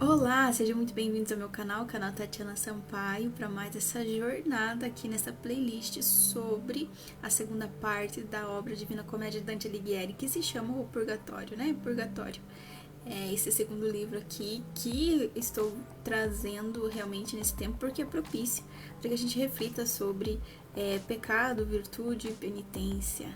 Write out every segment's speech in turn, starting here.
Olá, sejam muito bem-vindos ao meu canal, o canal Tatiana Sampaio, para mais essa jornada aqui nessa playlist sobre a segunda parte da obra Divina Comédia de Dante Alighieri, que se chama O Purgatório, né? Purgatório. É esse segundo livro aqui que estou trazendo realmente nesse tempo, porque é propício para que a gente reflita sobre pecado, virtude e penitência,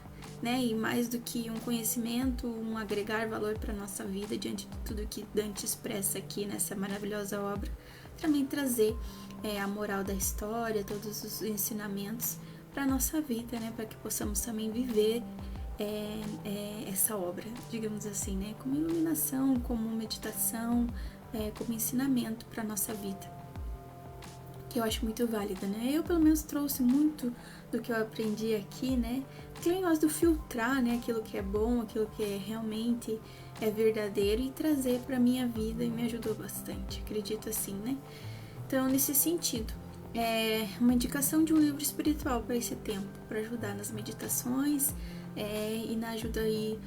né? E mais do que um conhecimento, um agregar valor para a nossa vida diante de tudo que Dante expressa aqui nessa maravilhosa obra, também trazer a moral da história, todos os ensinamentos para a nossa vida, né? Para que possamos também viver essa obra, digamos assim, né? Como iluminação, como meditação, como ensinamento para nossa vida, que eu acho muito válida, né? Eu, pelo menos, trouxe muito do que eu aprendi aqui, né? Aquele negócio do filtrar, né? Aquilo que é bom, aquilo que realmente é verdadeiro e trazer para minha vida, e me ajudou bastante, acredito assim, né? Então, nesse sentido, é uma indicação de um livro espiritual para esse tempo, para ajudar nas meditações e na ajuda aí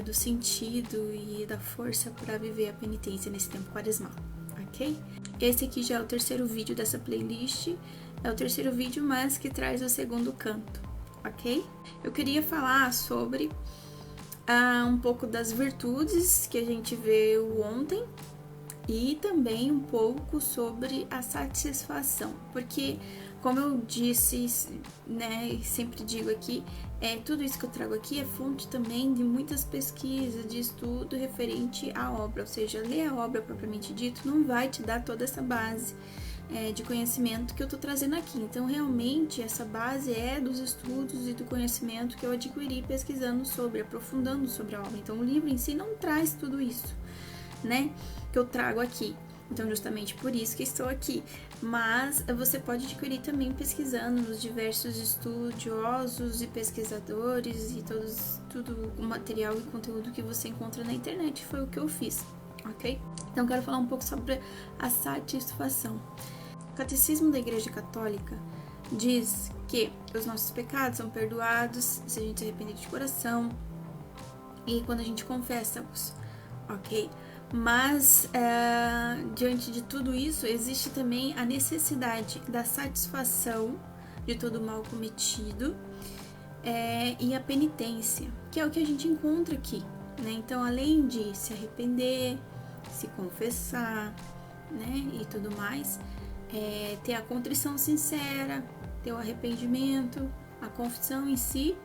do sentido e da força para viver a penitência nesse tempo quaresmal, ok? Esse aqui já é o terceiro vídeo dessa playlist, é o terceiro vídeo, mas que traz o segundo canto, ok? Eu queria falar sobre um pouco das virtudes que a gente viu ontem, e também um pouco sobre a satisfação, porque, como eu disse, né, e sempre digo aqui, tudo isso que eu trago aqui é fonte também de muitas pesquisas, de estudo referente à obra, ou seja, ler a obra propriamente dito não vai te dar toda essa base de conhecimento que eu tô trazendo aqui. Então, realmente, essa base é dos estudos e do conhecimento que eu adquiri pesquisando sobre, aprofundando sobre a obra. Então, o livro em si não traz tudo isso, né, que eu trago aqui. Então, justamente por isso que estou aqui. Mas você pode adquirir também pesquisando nos diversos estudiosos e pesquisadores e tudo o material e conteúdo que você encontra na internet. Foi o que eu fiz, ok? Então, quero falar um pouco sobre a satisfação. O Catecismo da Igreja Católica diz que os nossos pecados são perdoados se a gente se arrepender de coração e quando a gente confessa-os, ok? Mas, diante de tudo isso, existe também a necessidade da satisfação de todo o mal cometido e a penitência, que é o que a gente encontra aqui, né? Então, além de se arrepender, se confessar, né, e tudo mais, ter a contrição sincera, ter o arrependimento, a confissão em si,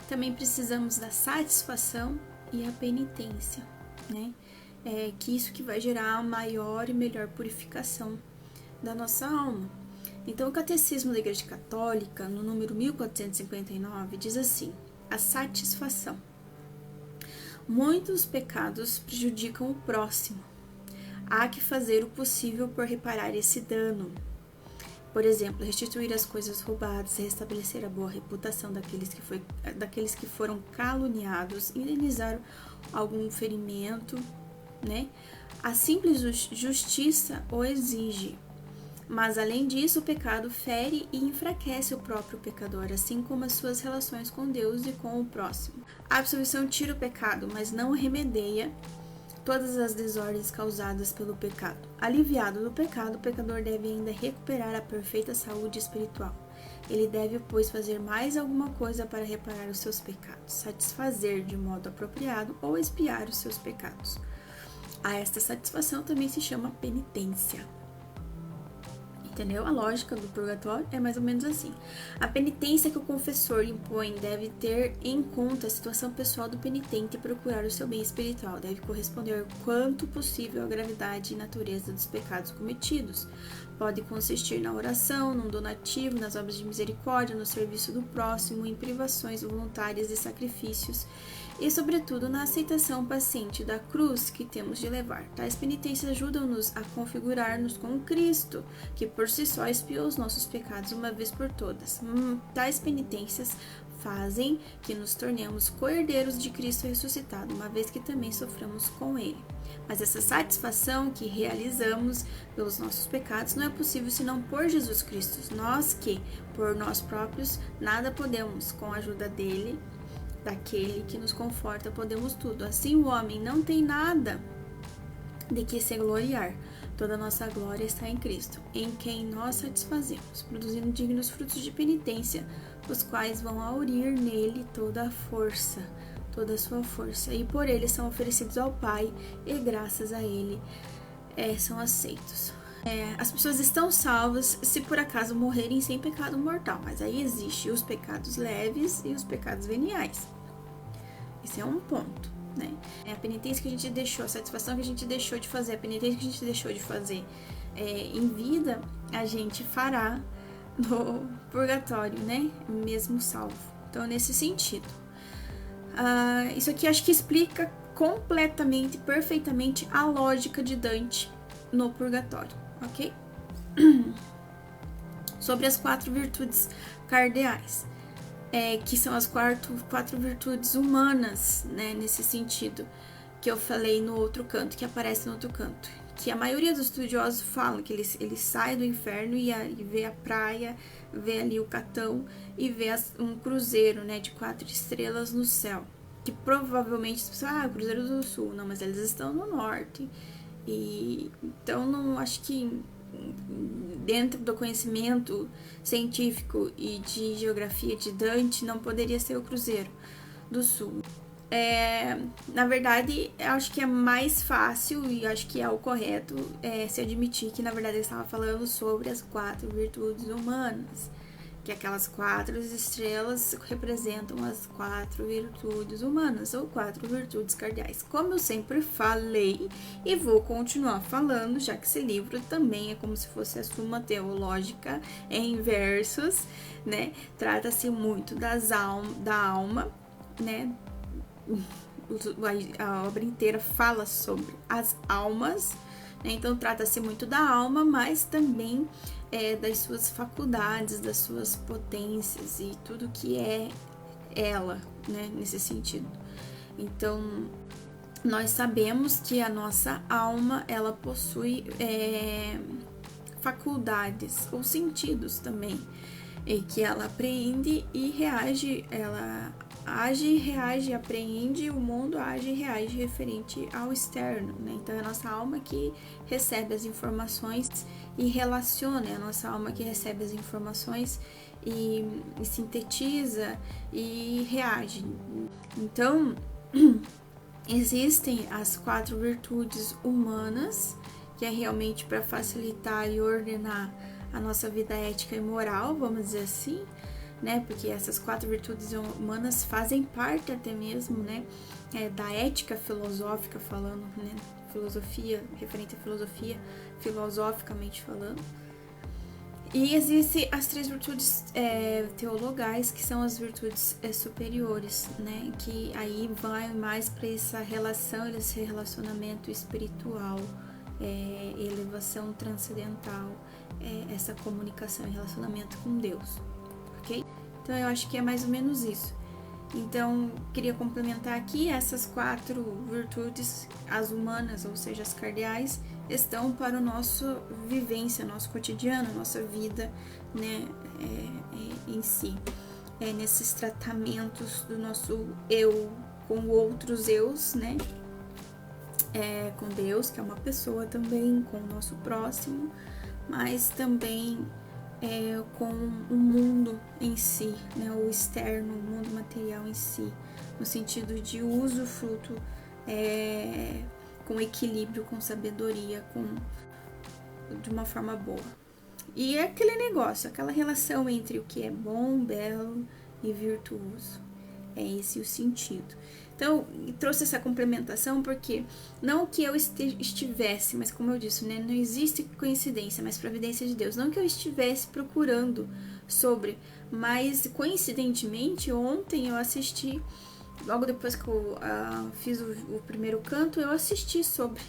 também precisamos da satisfação e a penitência, né? Que isso que vai gerar a maior e melhor purificação da nossa alma. Então, o Catecismo da Igreja Católica, no número 1459, diz assim: a satisfação. Muitos pecados prejudicam o próximo. Há que fazer o possível por reparar esse dano. Por exemplo, restituir as coisas roubadas, restabelecer a boa reputação daqueles que foram caluniados, indenizar algum ferimento, né? A simples justiça o exige. Mas, além disso, o pecado fere e enfraquece o próprio pecador, assim como as suas relações com Deus e com o próximo. A absolvição tira o pecado, mas não remedia todas as desordens causadas pelo pecado. Aliviado do pecado, o pecador deve ainda recuperar a perfeita saúde espiritual. Ele deve, pois, fazer mais alguma coisa para reparar os seus pecados, satisfazer de modo apropriado ou expiar os seus pecados. A esta satisfação também se chama penitência. Entendeu? A lógica do purgatório é mais ou menos assim. A penitência que o confessor impõe deve ter em conta a situação pessoal do penitente e procurar o seu bem espiritual. Deve corresponder quanto possível à gravidade e natureza dos pecados cometidos. Pode consistir na oração, num donativo, nas obras de misericórdia, no serviço do próximo, em privações voluntárias e sacrifícios, e, sobretudo, na aceitação paciente da cruz que temos de levar. Tais penitências ajudam-nos a configurar-nos com Cristo, que por si só expiou os nossos pecados uma vez por todas. Tais penitências fazem que nos tornemos co-herdeiros de Cristo ressuscitado, uma vez que também sofremos com Ele. Mas essa satisfação que realizamos pelos nossos pecados não é possível senão por Jesus Cristo. Nós que, por nós próprios, nada podemos, com a ajuda dele, daquele que nos conforta, podemos tudo. Assim o homem não tem nada de que se gloriar. Toda a nossa glória está em Cristo, em quem nós satisfazemos, produzindo dignos frutos de penitência, os quais vão aurir nele toda a força, toda a sua força, e por ele são oferecidos ao Pai, e graças a ele são aceitos. As pessoas estão salvas se por acaso morrerem sem pecado mortal, mas aí existem os pecados leves e os pecados veniais. Esse é um ponto, né? A penitência que a gente deixou, a satisfação que a gente deixou de fazer, a penitência que a gente deixou de fazer em vida, a gente fará no purgatório, né? Mesmo salvo. Então, nesse sentido. Isso aqui acho que explica completamente, perfeitamente a lógica de Dante no purgatório, ok? Sobre as 4 virtudes cardeais, que são as 4 virtudes humanas, né, nesse sentido, que eu falei no outro canto, que aparece no outro canto, que a maioria dos estudiosos falam que ele sai do inferno e vê a praia, vê ali o Catão e vê um cruzeiro, né, de 4 estrelas no céu, que provavelmente, o Cruzeiro do Sul, não, mas eles estão no norte, e então não acho que dentro do conhecimento científico e de geografia de Dante não poderia ser o Cruzeiro do Sul. Na verdade, eu acho que é mais fácil e acho que é o correto se admitir que na verdade ele estava falando sobre as 4 virtudes humanas, que aquelas 4 estrelas representam as 4 virtudes humanas, ou 4 virtudes cardeais. Como eu sempre falei, e vou continuar falando, já que esse livro também é como se fosse a Suma Teológica em versos, né? Trata-se muito da alma, né? A obra inteira fala sobre as almas, né? Então trata-se muito da alma, mas também das suas faculdades, das suas potências e tudo que é ela, né, nesse sentido. Então, nós sabemos que a nossa alma, ela possui faculdades ou sentidos também, e que ela apreende e reage, ela age, reage, apreende o mundo, age e reage referente ao externo, né? Então é a nossa alma que recebe as informações e relaciona, é a nossa alma que recebe as informações e sintetiza e reage. Então, existem as 4 virtudes humanas, que é realmente para facilitar e ordenar a nossa vida ética e moral, vamos dizer assim, né? Porque essas 4 virtudes humanas fazem parte até mesmo, né, da ética filosófica falando, né? Filosofia, referente à filosofia, filosoficamente falando. E existem as 3 virtudes teologais, que são as virtudes superiores, né? Que aí vai mais para essa relação, esse relacionamento espiritual, elevação transcendental, essa comunicação e relacionamento com Deus, ok? Então eu acho que é mais ou menos isso. Então, queria complementar aqui essas 4 virtudes, as humanas, ou seja, as cardeais, estão para o nosso vivência, nosso cotidiano, nossa vida, né, em si. Nesses tratamentos do nosso eu com outros eus, né, com Deus, que é uma pessoa também, com o nosso próximo, mas também com o mundo em si, né, o externo, o mundo material em si, no sentido de usufruto com equilíbrio, com sabedoria, de uma forma boa. E é aquele negócio, aquela relação entre o que é bom, belo e virtuoso. É esse o sentido. Então, trouxe essa complementação porque não que eu estivesse, mas como eu disse, né, não existe coincidência, mas providência de Deus. Não que eu estivesse procurando sobre, mas coincidentemente ontem eu assisti, logo depois que eu fiz o primeiro canto, eu assisti sobre,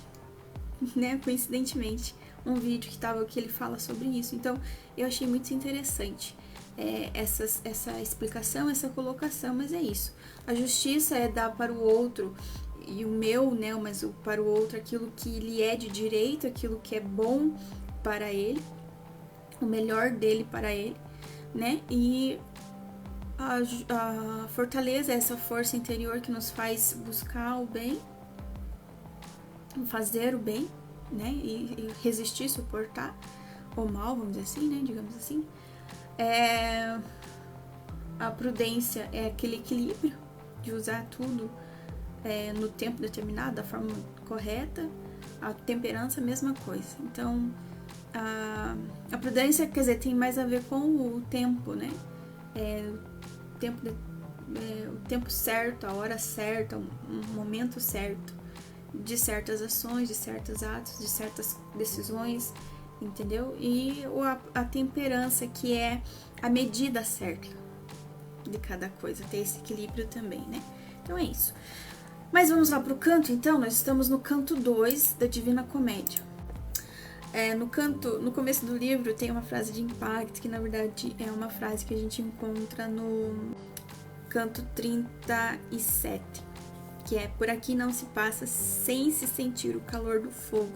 né, coincidentemente, um vídeo que ele fala sobre isso. Então, eu achei muito interessante essa explicação, essa colocação, mas é isso. A justiça é dar para o outro, e o meu, né, mas para o outro aquilo que lhe é de direito, aquilo que é bom para ele, o melhor dele para ele, né, e a fortaleza é essa força interior que nos faz buscar o bem, fazer o bem, né? E resistir, suportar o mal, vamos dizer assim, né? Digamos assim. A prudência é aquele equilíbrio de usar tudo no tempo determinado, da forma correta. A temperança, a mesma coisa. Então, a prudência, quer dizer, tem mais a ver com o tempo, né? O tempo certo, a hora certa, um momento certo de certas ações, de certos atos, de certas decisões, entendeu? E a temperança, que é a medida certa de cada coisa, ter esse equilíbrio também, né? Então é isso. Mas vamos lá pro canto, então. Nós estamos no canto 2 da Divina Comédia. No começo do livro tem uma frase de impacto, que na verdade é uma frase que a gente encontra no canto 37, que é: por aqui não se passa sem se sentir o calor do fogo.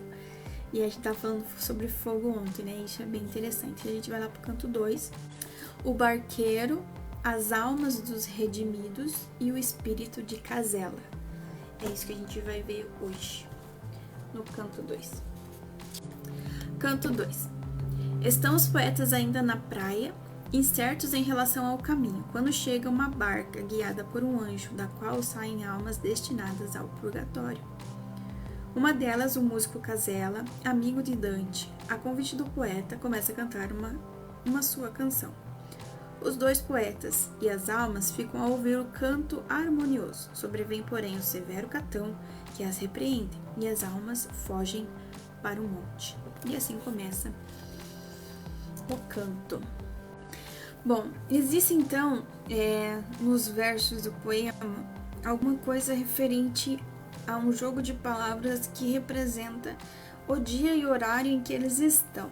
E a gente tá falando sobre fogo ontem, né? Isso é bem interessante. A gente vai lá pro canto 2. O barqueiro, as almas dos redimidos e o espírito de Casela. É isso que a gente vai ver hoje, no canto 2. Canto 2. Estão os poetas ainda na praia, incertos em relação ao caminho, quando chega uma barca guiada por um anjo, da qual saem almas destinadas ao purgatório. Uma delas, o músico Casela, amigo de Dante, a convite do poeta, começa a cantar uma sua canção. Os dois poetas e as almas ficam a ouvir o canto harmonioso. Sobrevém, porém, o severo Catão, que as repreende, e as almas fogem para o monte. E assim começa o canto. Bom, existe então, nos versos do poema, alguma coisa referente a um jogo de palavras que representa o dia e horário em que eles estão.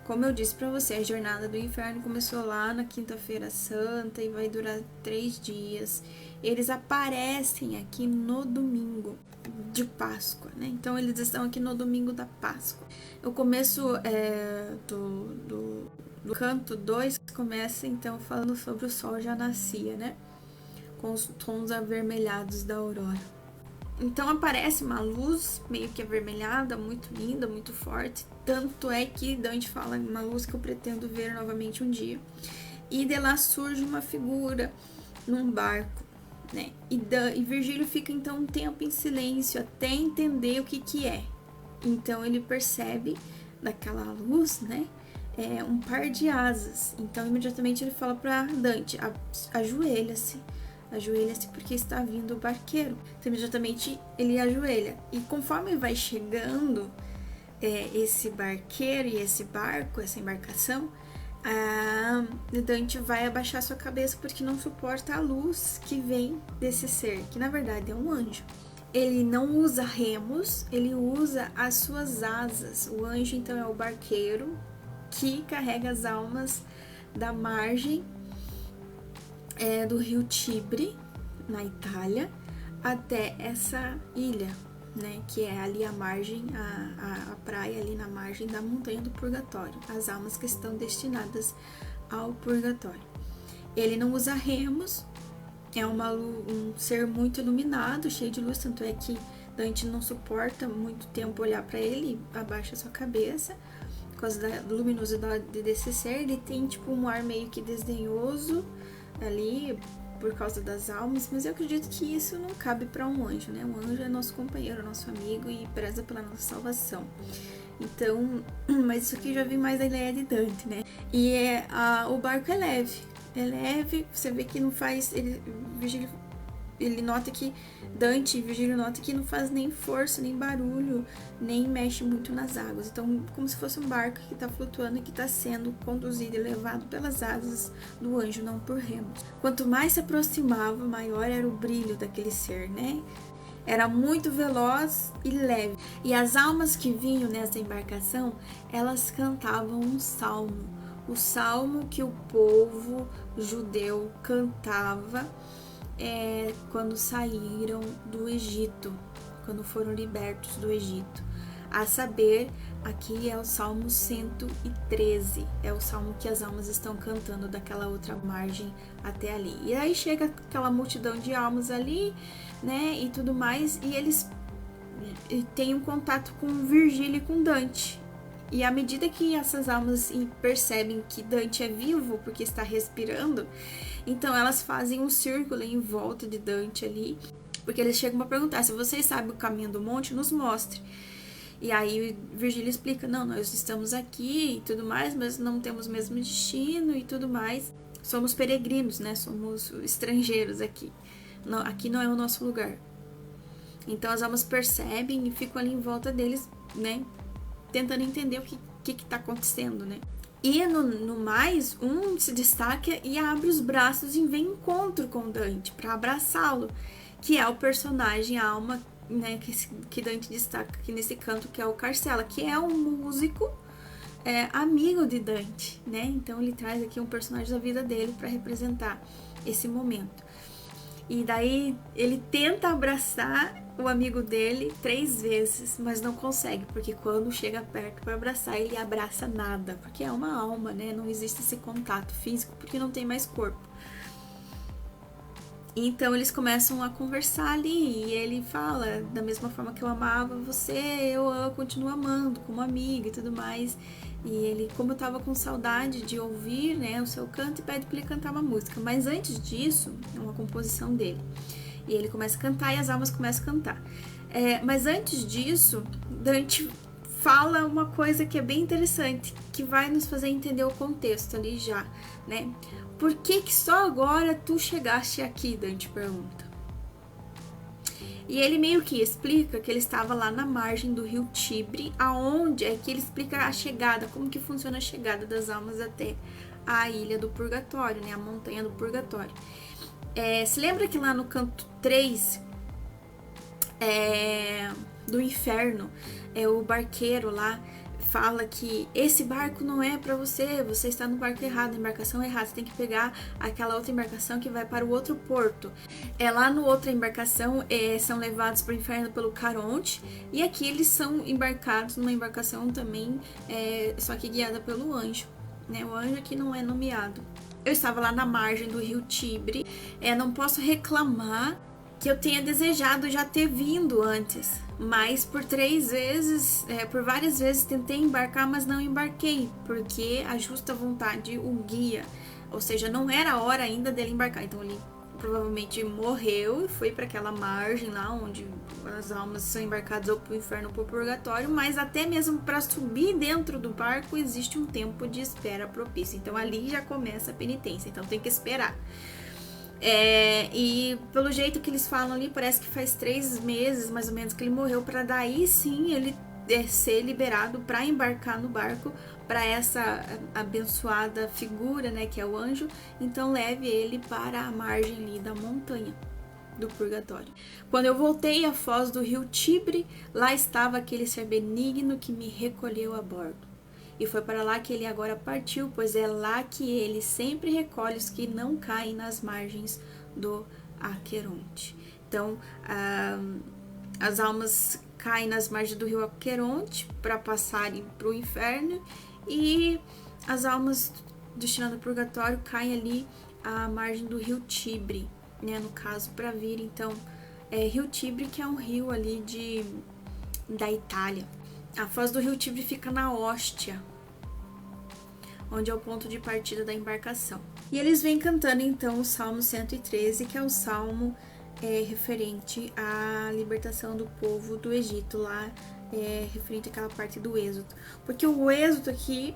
Como eu disse para você, a Jornada do Inferno começou lá na Quinta-feira Santa e vai durar 3 dias. Eles aparecem aqui no domingo de Páscoa, né? Então eles estão aqui no domingo da Páscoa. O começo do canto 2 começa então falando sobre o sol já nascia, né? Com os tons avermelhados da aurora. Então aparece uma luz meio que avermelhada, muito linda, muito forte. Tanto é que Dante fala: uma luz que eu pretendo ver novamente um dia. E de lá surge uma figura num barco, né? E Virgílio fica então um tempo em silêncio até entender o que é. Então ele percebe daquela luz, né? Um par de asas. Então imediatamente ele fala para Dante: ajoelha-se porque está vindo o barqueiro. Então imediatamente ele ajoelha. E conforme vai chegando esse barqueiro e esse barco, essa embarcação, Dante vai abaixar sua cabeça porque não suporta a luz que vem desse ser, que na verdade é um anjo. Ele não usa remos, ele usa as suas asas. O anjo então é o barqueiro que carrega as almas da margem do rio Tibre, na Itália, até essa ilha, né, que é ali a margem, a praia ali na margem da montanha do purgatório, as almas que estão destinadas ao purgatório. Ele não usa remos, é um ser muito iluminado, cheio de luz, tanto é que Dante não suporta muito tempo olhar para ele e abaixa sua cabeça por causa da luminosidade desse ser. Ele tem tipo um ar meio que desdenhoso ali por causa das almas, mas eu acredito que isso não cabe para um anjo, né? Um anjo é nosso companheiro, nosso amigo e preza pela nossa salvação. Então, mas isso aqui já vem mais da ideia de Dante, né? E o barco é leve, você vê que não faz, ele nota que Dante e Virgílio nota que não faz nem força, nem barulho, nem mexe muito nas águas. Então, como se fosse um barco que está flutuando e que está sendo conduzido e levado pelas asas do anjo, não por remos. Quanto mais se aproximava, maior era o brilho daquele ser, né? Era muito veloz e leve. E as almas que vinham nessa embarcação, elas cantavam um salmo. O salmo que o povo judeu cantava quando saíram do Egito, quando foram libertos do Egito. A saber, aqui é o Salmo 113, é o salmo que as almas estão cantando daquela outra margem até ali. E aí chega aquela multidão de almas ali, né, e tudo mais, e eles têm um contato com Virgílio e com Dante. E à medida que essas almas percebem que Dante é vivo, porque está respirando, então elas fazem um círculo em volta de Dante ali, porque eles chegam a perguntar: se vocês sabem o caminho do monte, nos mostre. E aí Virgílio explica: não, nós estamos aqui e tudo mais, mas não temos o mesmo destino e tudo mais. Somos peregrinos, né? Somos estrangeiros aqui. Não, aqui não é o nosso lugar. Então as almas percebem e ficam ali em volta deles, né? Tentando entender o que está acontecendo, né? E no mais, um se destaca e abre os braços e vem em encontro com Dante para abraçá-lo, que é o personagem, a alma, né, que Dante destaca aqui nesse canto, que é o Carcela, que é um músico amigo de Dante, né? Então ele traz aqui um personagem da vida dele para representar esse momento. E daí ele tenta abraçar o amigo dele 3 vezes, mas não consegue, porque quando chega perto para abraçar, ele abraça nada, porque é uma alma, né? Não existe esse contato físico, porque não tem mais corpo. Então eles começam a conversar ali, e ele fala: da mesma forma que eu amava você, eu continuo amando como amigo e tudo mais. E ele, como eu tava com saudade de ouvir, né, o seu canto, e pede para ele cantar uma música. Mas antes disso, é uma composição dele. E ele começa a cantar e as almas começam a cantar. Mas antes disso, Dante fala uma coisa que é bem interessante, que vai nos fazer entender o contexto ali já, né? Por que só agora tu chegaste aqui? Dante pergunta. E ele meio que explica que ele estava lá na margem do rio Tibre, aonde é que ele explica a chegada, como que funciona a chegada das almas até a ilha do Purgatório, né? A montanha do Purgatório. Se lembra que lá no canto 3 do inferno, o barqueiro lá fala que esse barco não é para você, você está no barco errado, na embarcação errada, você tem que pegar aquela outra embarcação que vai para o outro porto. Lá no outra embarcação são levados para o inferno pelo Caronte, e aqui eles são embarcados numa embarcação também, só que guiada pelo anjo, né? O anjo aqui não é nomeado. Eu estava lá na margem do rio Tibre, não posso reclamar que eu tenha desejado já ter vindo antes, mas por várias vezes tentei embarcar, mas não embarquei, porque a justa vontade o guia, ou seja, não era a hora ainda dele embarcar, então ele provavelmente morreu e foi para aquela margem lá onde as almas são embarcadas ou para o inferno ou para o purgatório, mas até mesmo para subir dentro do barco existe um tempo de espera propício, então ali já começa a penitência, então tem que esperar. E pelo jeito que eles falam ali, parece que faz 3 meses mais ou menos que ele morreu, para daí sim ele ser liberado para embarcar no barco, para essa abençoada figura, né, que é o anjo, então leve ele para a margem ali da montanha do purgatório. Quando eu voltei à foz do rio Tibre, lá estava aquele ser benigno que me recolheu a bordo. E foi para lá que ele agora partiu, pois é lá que ele sempre recolhe os que não caem nas margens do Aqueronte. Então, as almas caem nas margens do rio Aqueronte para passarem para o inferno, e as almas destinadas ao purgatório caem ali à margem do rio Tibre, né, no caso, para vir, então, rio Tibre, que é um rio ali da Itália. A foz do rio Tibre fica na Hóstia, onde é o ponto de partida da embarcação. E eles vêm cantando então o Salmo 113, que é o salmo referente à libertação do povo do Egito, lá referente àquela parte do Êxodo. Porque o Êxodo aqui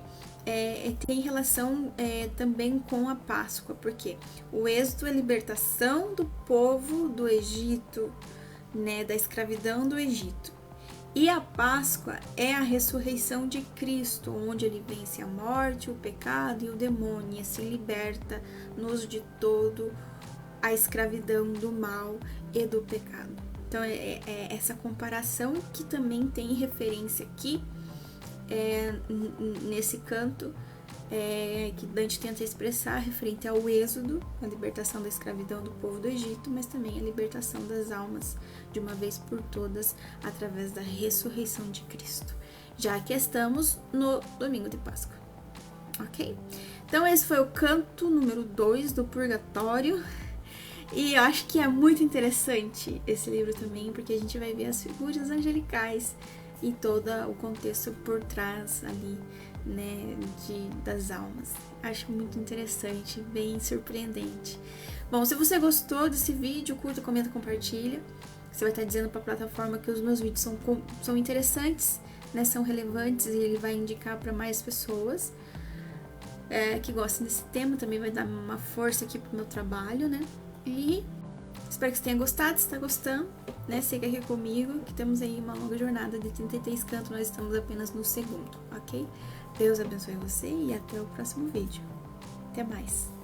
tem relação também com a Páscoa, porque o Êxodo é a libertação do povo do Egito, né, da escravidão do Egito. E a Páscoa é a ressurreição de Cristo, onde ele vence a morte, o pecado e o demônio, e assim liberta-nos de todo a escravidão do mal e do pecado. Então é essa comparação que também tem referência aqui nesse canto, que Dante tenta expressar referente ao êxodo, a libertação da escravidão do povo do Egito, mas também a libertação das almas de uma vez por todas através da ressurreição de Cristo, já que estamos no domingo de Páscoa, ok? Então esse foi o canto número 2 do Purgatório, e eu acho que é muito interessante esse livro também, porque a gente vai ver as figuras angelicais e todo o contexto por trás ali, né, das almas. Acho muito interessante, bem surpreendente. Bom, se você gostou desse vídeo, curta, comenta, compartilha. Você vai estar dizendo para a plataforma que os meus vídeos são interessantes, né, são relevantes, e ele vai indicar para mais pessoas que gostem desse tema. Também vai dar uma força aqui pro meu trabalho, né? E espero que você tenha gostado. Se está gostando, né, siga aqui comigo, que temos aí uma longa jornada de 33 cantos, nós estamos apenas no segundo, ok? Deus abençoe você e até o próximo vídeo. Até mais!